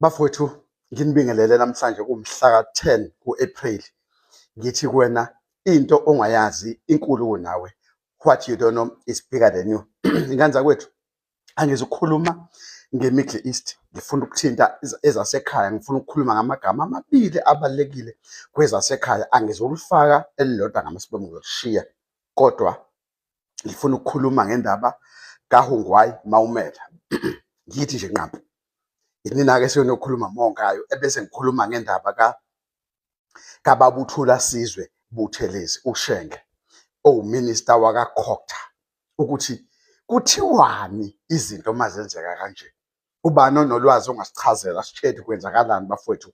Bafowethu, nginibingelele namhlanje kumhla ka-10 ku-April. Ngithi kuwena into ongayazi inkulu kunawe. What you don't know is bigger than you. Inganza kwethu, angizukukhuluma nge-Middle East. Ngifuna ukuthinta ezasekhaya. Ngifuna ukukhuluma ngamagama amabili abalulekile kwezasekhaya. Angizokulifaka elilodwa ngamasibomu ngizolishiya. Kodwa ngifuna ukukhuluma ngendaba kaHungwayi Maumela. Ngithi nje nqambi. Nina-ke siyonokhuluma ngayo ebese ngikhuluma ngendaba kaBaba uThula Sizwe Buthelezi uShenge owuminister wakaCokta, ukuthi kuthiwani izinto mazenzeka kanje. Ubani onolwazi ongasichazela sitshele kwenzakalani bafowethu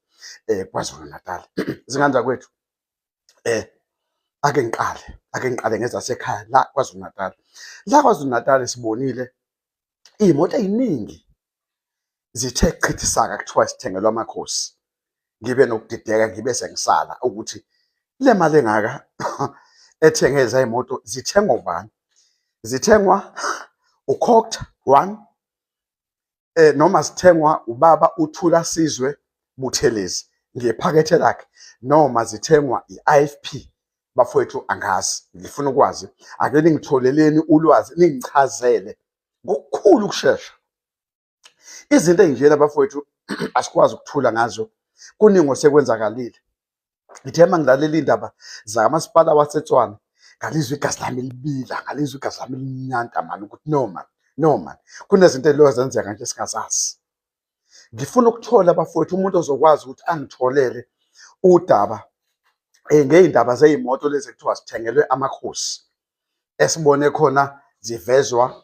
KwaZulu Natal. Zinganza kwethu ake ngiqale ngezasekhaya la KwaZulu Natal. La KwaZulu Natal sibonile iy'moto ey'ningi zithe chithisaka kuthiwa sithengelwa amakhosi. Ngibe nokudideka ngibe sengisala ukuthi le mali engaka ethengeza imoto zithengwa ubani? Zithengwa uCokta one, noma zithengwa ubaba uThula Sizwe Buthelezi ngephakethe lakhe, noma zithengwa i-IFP. Bafowethu angazi, ngifuna ukwazi. Ake ningitholeleni ulwazi, ningichazele ngokukhulu ukushesha. Izinto ey'njena bafowethu asikwazi ukuthula ngazo, kuningi osekwenzakalile. Ngithe mangilalela indaba zakamasipala waseTshwane ngalizwe igazi lami libila, ngalizwe igazi lami linyanta mani ukuthi no man, kunezinto ey'loyo zenzeka nje singazazi. Ngifuna ukuthola bafowethu umuntu ozokwazi ukuthi angitholele udaba ngey'ndaba zey'moto lezi ekuthiwa zithengelwe amakhosi, esibone khona zivezwa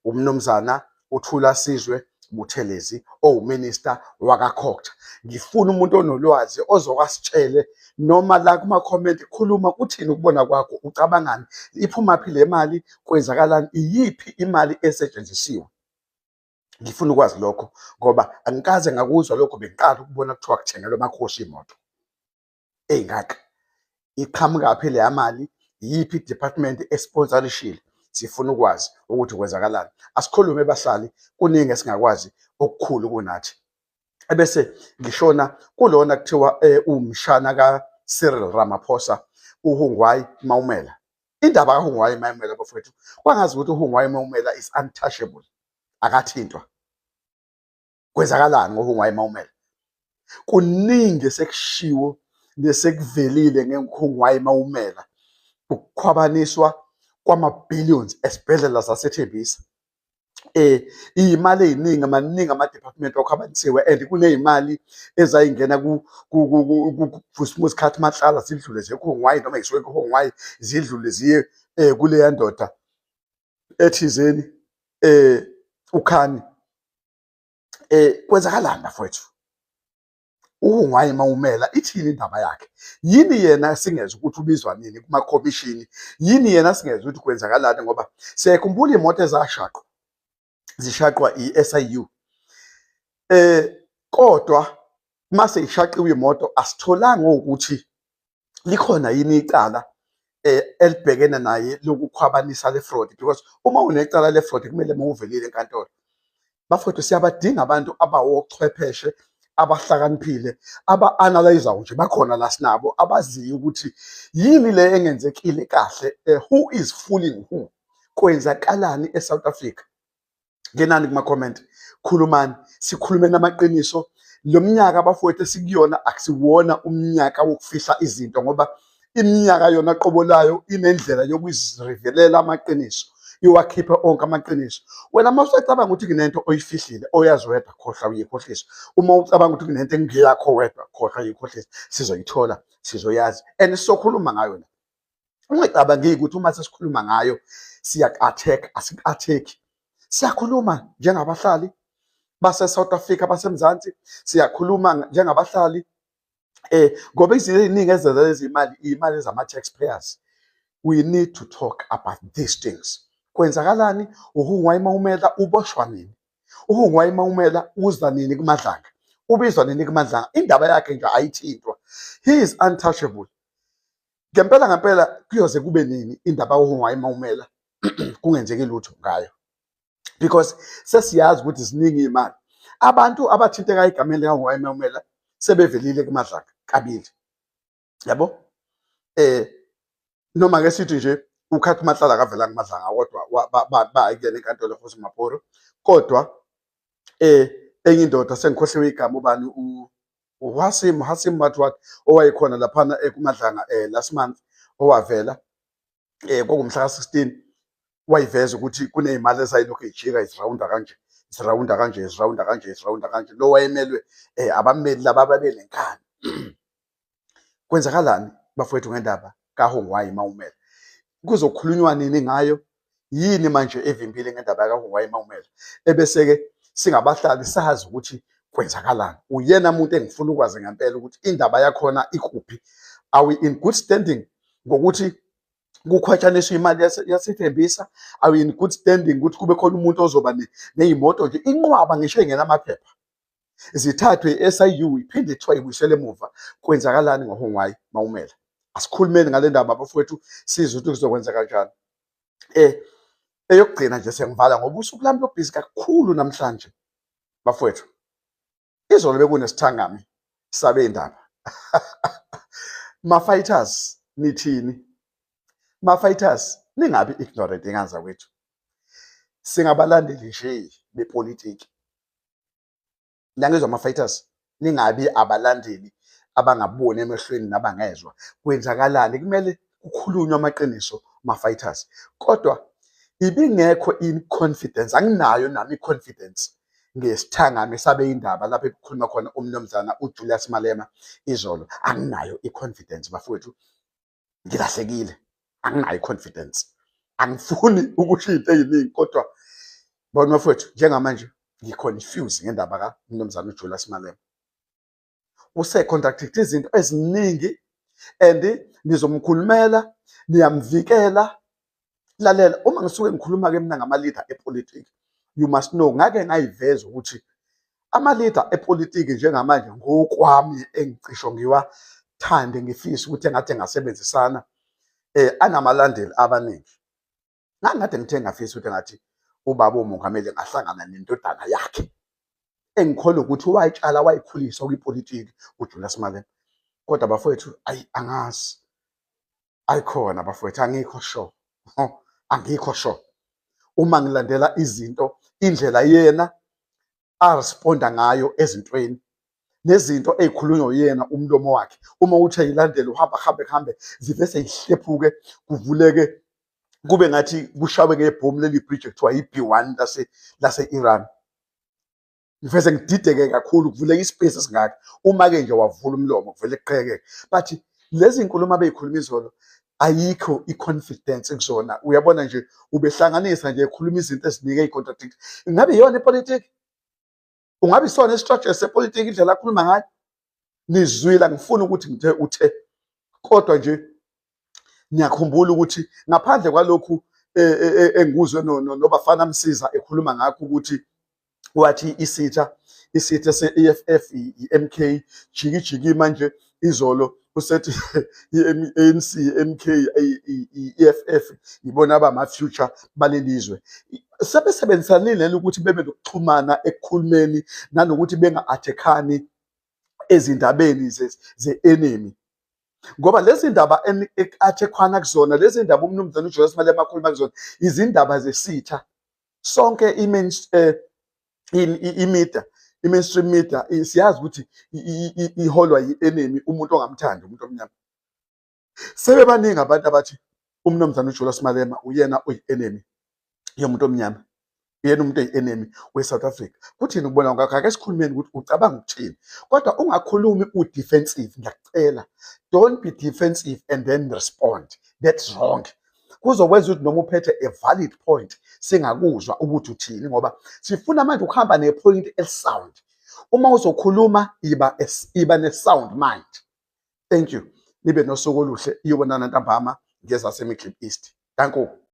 umnumzana uThula Sizwe Buthelezi owuminister wakaCokta. Ngifuna umuntu onolwazi ozokwasitshele noma la kuma-comment, khuluma uthini ukubona kwakho, ucabangani, iphumaphi le mali, kwenzakalani, iyiphi imali esetshenzisiwe. Ngifuna ukwazi lokho ngoba angikaze ngakuzwa lokho, bengiqala ukubona kuthiwa kuthengelwa amakhosi imoto ey'ngaka. Iqhamukaphi leya mali, iyiphi i-department esponsorishile. Sifuna ukwazi ukuthi kwenzakalani. Asikhulume bahlali, kuningi esingakwazi okukhulu kunathi. Ebese ngishona kulona kuthiwa umshana kaCyril Ramaphosa, uHungwayi Maumela. Indaba kaHungwayi Maumela bafowethu, kwangazi ukuthi uHungwayi Maumela is untouchable, akathintwa. Kwenzakalani ngoHungwayi Maumela? Kuningi sekushiwo nesekuvelile ngeHungwayi Maumela, ukukhwabaniswa kwama-billions esibhedlela saseThembisa. Iy'mali ey'ningi, amaningi ama-department akhwabanisiwe, and kuney'mali ezayingena kuVusumuzi Khathi Matlala zidlule ziye kuHungwayi, noma yisuke kuHungwayi zidlule ziye kuleya ndoda ethizeni uKhani. Kwenzakalani bafowethu? uHungwayi Maumela ithini indaba yakhe? Yini yena singezwa ukuthi ubizwa nini kuma-commission? Yini yena singezwa ukuthi kwenzakalani? Ngoba siyayikhumbula iy'moto zishaqwa i-SIU. Kodwa mase ishaqiwe imoto asitholanga ukuthi likhona yini icala elibhekene naye lokukhwabanisa le-fraud, because uma unecala le-fraud kumele mawuvelile enkantolo. Bafowethu, siyabadinga abantu abawochwepheshe, abahlakaniphile, aba-analyzer nje bakhona la sinabo, abaziyo ukuthi yini le engenzekile kahle, who is fooling who, kwenzakalani eSouth Africa. Ngenani kuma-comment, khulumani, sikhulume namaqiniso. Lo mnyaka bafowethu esikuyona akusiwona umnyaka wokufihla izinto, ngoba iminyaka yona qobo layo inendlela yokuzirevelela amaqiniso, iwakhiphe onke amaqiniso. Wena uma usacabanga ukuthi kunento oyifihlile oyazi wedwa, khohlwa uyikhohlisa. Uma ucabanga ukuthi kunento engeyakho wedwa, khohlwa uyikhohlisa. Sizoyithola, sizoyazi, and sizokhuluma ngayo. Ungacabangi ukuthi uma sesikhuluma ngayo siyak-attack, asik-attack. Siyakhuluma njengabahlali base-South Africa, baseMzansi. Siyakhuluma njengabahlali ngoba izinto ey'ningi ezenza lezi iy'mali zama-taxpayers. We need to talk about these things. Kwenzakalani? uHungwayi Maumela uboshwa nini? uHungwayi Maumela uza nini kuMadlanga? Ubizwa nini kuMadlanga? Indaba yakhe nje ayithintwa. He is untouchable. Ngempela kuyoze kube nini indaba kaHungwayi Maumela kungenzeki lutho ngayo? Because sesiyazi ukuthi ziningi iy'mali. Abantu abathinteka egameni likaHungwayi Maumela sebevelile kuMadlanga kabili, yabo. Noma ke sithi nje uKhathi Mahlala akavelanga kuMadlanga kodwa bayekuyena enkantolo futhi Maporo, kodwa enye indoda sengikhohliwe igama ubani uHasim what owayekhona laphana kuMadlanga last month, owavela kwakumhla ka-16, wayiveza ukuthi kuney'mali ezayilokhu ijika zirawunda kanje. Lo wayemelwe abameli laba ababenenkani. Kwenzakalani bafowethu ngendaba kaHungwayi Maumela? Kuzokhulunywa nini ngayo? Yini manje evimbile ngendaba kaHungwayi Maumela? Ebese-ke singabahlali sazi ukuthi kwenzakalani. Uyena muntu engifuna ukwazi ngempela ukuthi indaba yakhona ikuphi. Are we in good standing ngokuthi kukhwatshaniswa imali yasithembisa? Are we in good standing ukuthi kube khona umuntu ozoba ney'moto nje inqwaba ngisho engenamaphepha, zithathwe i-SIU iphinde kuthiwa ibuyisele emuva? Kwenzakalani ngoHungwayi Maumela? Asikhulumeni ngale ndaba bafowethu, sizwe ukuthi kuzokwenza kanjani. Eyokugcina nje sengivala ngoba usuku lami lobhizi kakhulu namhlanje bafowethu. Izolo bekunesithangami sabey'ndaba. Ma-fighters nithini? Ma-fighters ningabi ignorant nganza kwethu. Singabalandeli nje bepolitiki. Ngiyangizwa ama-fighters, ningabi abalandeli abangaboni emehlweni nabangezwa. Kwenzakalani? Kumele kukhulunywe amaqiniso ma-fighters. Kodwa ibingekho i-confidence, anginayo nami i-confidence ngesithangami sabey'ndaba lapho ekukhuluma khona umnumzana uJulius Malema izolo. Anginayo i-confidence bafowethu, ngilahlekile, anginayo i-confidence. Angifuni ukusho into ey'ningi kodwa bona bafowethu njengamanje ngi-confused ngendaba kamnumzana uJulius Malema. Use-contradict izinto eziningi and nizomkhulumela, niyamvikela. Lalela, uma ngisuke ngikhuluma-ke mina ngama-leader epolitiki, you must know, ngake ngayiveza ukuthi ama-leader epolitiki njengamanje ngokwami engicisho ngiwathande ngifisa ukuthi engathi engasebenzisana anamalandeli abaningi. Ngangade ngithe ngafisa ukuthi engathi ubaba uMongameli ngahlangana nendodana yakhe engikholwa ukuthi wayitshala wayikhulisa kwipolitiki uJulius Malema. Kodwa bafowethu angazi, ayikhona bafowethu, angikho sure. Angikho sure. Uma ngilandela izinto, indlela yena aresponda ngayo ezintweni nezinto ey'khulunywa uyena umlomo wakhe, uma uthi ayilandele uhambe zive sey'hlephuke, kuvuleke kube ngathi kushawe ngebhomu leli bridge ekuthiwa i-B1 lase-Iran. Ngivese ngidideke kakhulu, kuvuleka ispace esingaka. Uma-ke nje wavula umlomo kuvele kuqhekeke. But lezi nkulumo abey'khuluma izolo ayikho i-confidence kuzona. Uyabona nje ubehlanganisa nje ekhuluma izinto eziningi ey'contradict. Ingabe iyona ipolitiki? Ungabe isona i-structure sepolitiki indlela akhuluma ngayo? Nizwile, angifuni ukuthi ngithe uthe, kodwa nje ngiyakhumbula ukuthi ngaphandle kwalokhu engikuzwe noBafana Msiza ekhuluma ngakho ukuthi wathi isitha se-EFF i-MK jiki manje izolo usethi i-ANC MK i-EFF ibona abama-future balelizwe. Sebesebenzisanile ukuthi bebe nokuxhumana ekukhulumeni nanokuthi benga-athekhani ezindabeni ze-enemy, ngoba lezi ndaba athekhwana kuzona, lezi ndaba umnumzane uJulius Malema akhuluma kuzona izindaba zesitha. Sonke i-mainstream media siyazi ukuthi iholwa yi-enemy, umuntu ongamthandi, umuntu omnyama. Sebebaningi abantu abathi umnumzane uJulius Malema uyena oyi-enemy yomuntu omnyama, uyena umuntu oyi-enemy we-South Africa. Kuthini ukubona ngakho? Ake sikhulumeni ukuthi ucabanga ukuthini, kodwa ungakhulumi u-defensive. Ngiyakucela, don't be defensive and then respond. That's wrong. Kuzokwenza ukuthi noma uphethe a valid point singakuzwa ukuthi uthini, ngoba sifuna manje ukuhamba nepoint elisound. Uma uzokhuluma iba ne-sound mind. Thank you. Nibe nosuku oluhle. Iyobonana ntambama ngezaseMidlip East. Danko.